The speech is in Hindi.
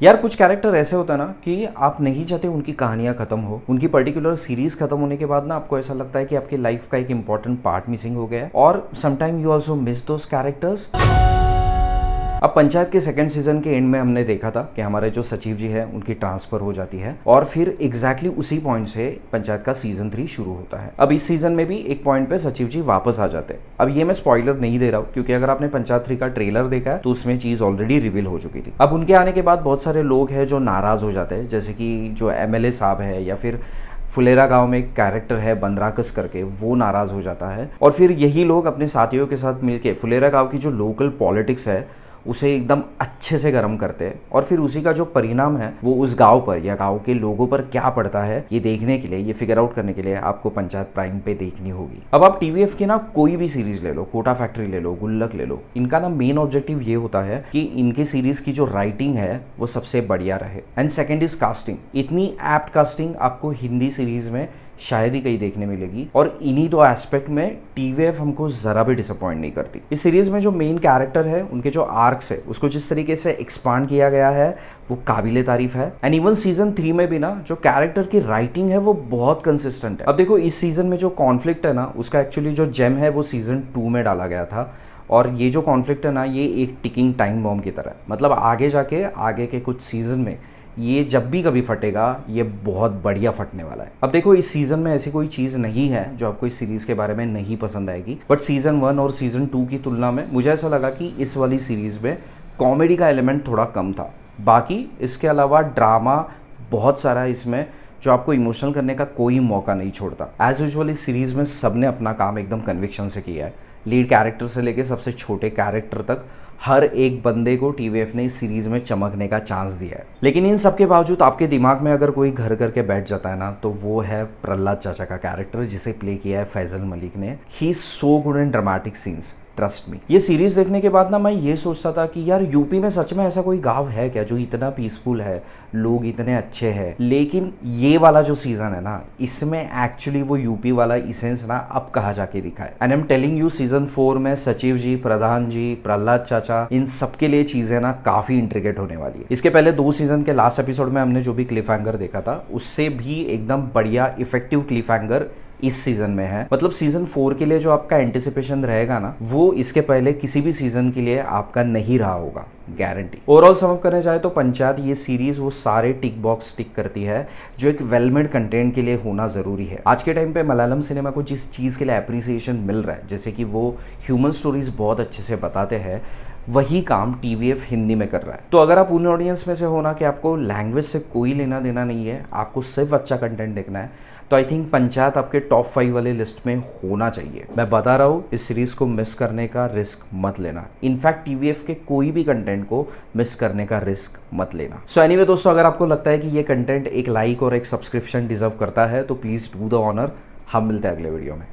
यार कुछ कैरेक्टर ऐसे होता है ना कि आप नहीं चाहते उनकी कहानियां खत्म हो, उनकी पर्टिकुलर सीरीज खत्म होने के बाद ना आपको ऐसा लगता है कि आपकी लाइफ का एक इंपॉर्टेंट पार्ट मिसिंग हो गया है, और sometime you also miss those characters. अब पंचायत के सेकंड सीजन के एंड में हमने देखा था कि हमारे जो सचिव जी है उनकी ट्रांसफर हो जाती है, और फिर एग्जैक्टली उसी पॉइंट से पंचायत का सीजन 3 शुरू होता है। अब इस सीजन में भी एक पॉइंट पे सचिव जी वापस आ जाते हैं। अब ये मैं स्पॉइलर नहीं दे रहा हूँ, क्योंकि अगर आपने पंचायत 3 का ट्रेलर देखा है तो उसमें चीज ऑलरेडी रिवील हो चुकी थी। अब उनके आने के बाद बहुत सारे लोग हैं जो नाराज हो जाते हैं, जैसे कि जो एमएलए साहब है, या फिर फुलेरा गांव में एक कैरेक्टर है बंदराकस करके, वो नाराज हो जाता है। और फिर यही लोग अपने साथियों के साथ मिलके फुलेरा गांव की जो लोकल पॉलिटिक्स है उसे एकदम अच्छे से गर्म करते हैं, और फिर उसी का जो परिणाम है वो उस गांव पर या गांव के लोगों पर क्या पड़ता है, ये देखने के लिए, ये फिगर आउट करने के लिए आपको पंचायत प्राइम पे देखनी होगी। अब आप टीवीएफ की ना कोई भी सीरीज ले लो, कोटा फैक्ट्री ले लो, गुल्लक ले लो, इनका ना मेन ऑब्जेक्टिव ये होता है कि इनकी सीरीज की जो राइटिंग है वो सबसे बढ़िया रहे। And second is casting. इतनी एप्ट कास्टिंग आपको हिंदी सीरीज में शायद ही कहीं देखने मिलेगी, और इन्हीं दो एस्पेक्ट में टीवीएफ हमको जरा भी डिसअपॉइंट नहीं करती। इस सीरीज में जो मेन कैरेक्टर है, उनके जो आर्क्स है, उसको जिस तरीके से एक्सपांड किया गया है वो काबिले तारीफ है। एंड इवन सीजन 3 में भी ना जो कैरेक्टर की राइटिंग है वो बहुत कंसिस्टेंट है। अब देखो इस सीजन में जो कॉन्फ्लिक्ट है ना, उसका एक्चुअली जो जेम है वो सीजन 2 में डाला गया था, और ये जो कॉन्फ्लिक्ट है ना, ये एक टिकिंग टाइम बॉम्ब की तरह है। मतलब आगे जाके आगे के कुछ सीजन में ये जब भी कभी फटेगा ये बहुत बढ़िया फटने वाला है। अब देखो इस सीजन में ऐसी कोई चीज़ नहीं है जो आपको इस सीरीज़ के बारे में नहीं पसंद आएगी, बट सीजन 1 और सीजन 2 की तुलना में मुझे ऐसा लगा कि इस वाली सीरीज़ में कॉमेडी का एलिमेंट थोड़ा कम था। बाकी इसके अलावा ड्रामा बहुत सारा है इसमें, जो आपको इमोशनल करने का कोई मौका नहीं छोड़ता। एज यूजुअल इस सीरीज़ में सबने अपना काम एकदम कन्विक्शन से किया है। लीड कैरेक्टर से लेके सबसे छोटे कैरेक्टर तक हर एक बंदे को टीवीएफ ने इस सीरीज में चमकने का चांस दिया है। लेकिन इन सब के बावजूद आपके दिमाग में अगर कोई घर करके बैठ जाता है ना, तो वो है प्रहलाद चाचा का कैरेक्टर, जिसे प्ले किया है फैजल मलिक ने। He is so good in dramatic scenes, trust me. ये सीरीज देखने के बाद ना मैं ये सोचता था कि यार यूपी में सच में ऐसा कोई गांव है क्या जो इतना पीसफुल है, लोग इतने अच्छे हैं। लेकिन ये वाला जो सीजन है ना, इसमें एक्चुअली वो यूपी वाला इसेंस ना अब कहाँ जाके दिखा है। And I am telling you, season 4 में सचिव जी, प्रधान जी, प्रहलाद चाचा, इन सबके लिए चीजें ना काफी इंट्रिकेट होने वाली है। इसके पहले 2 सीजन के लास्ट एपिसोड में हमने जो भी क्लिफ हैंगर देखा था, उससे भी एकदम बढ़िया इफेक्टिव क्लिफ हैंगर इस सीजन में है। मतलब सीजन 4 के लिए जो आपका एंटिसिपेशन रहेगा ना, वो इसके पहले किसी भी सीजन के लिए आपका नहीं रहा होगा, गारंटी। ओवरऑल समअप करने जाए तो पंचायत ये सीरीज वो सारे टिक बॉक्स टिक करती है जो एक वेल मेड कंटेंट के लिए होना जरूरी है। आज के टाइम पे मलयालम सिनेमा को जिस चीज के लिए अप्रिसिएशन मिल रहा है, जैसे कि वो ह्यूमन स्टोरीज बहुत अच्छे से बताते हैं, वही काम टीवीएफ हिंदी में कर रहा है। तो अगर आप उन ऑडियंस में से हो ना कि आपको लैंग्वेज से कोई लेना देना नहीं है, आपको सिर्फ अच्छा कंटेंट देखना है, तो आई थिंक पंचायत आपके टॉप 5 वाले लिस्ट में होना चाहिए। मैं बता रहा हूँ, इस सीरीज को मिस करने का रिस्क मत लेना। इनफैक्ट टीवीएफ के कोई भी कंटेंट को मिस करने का रिस्क मत लेना। सो एनीवे दोस्तों, अगर आपको लगता है कि ये कंटेंट एक लाइक और एक सब्सक्रिप्शन डिजर्व करता है तो प्लीज डू द ऑनर। हम मिलते हैं अगले वीडियो में।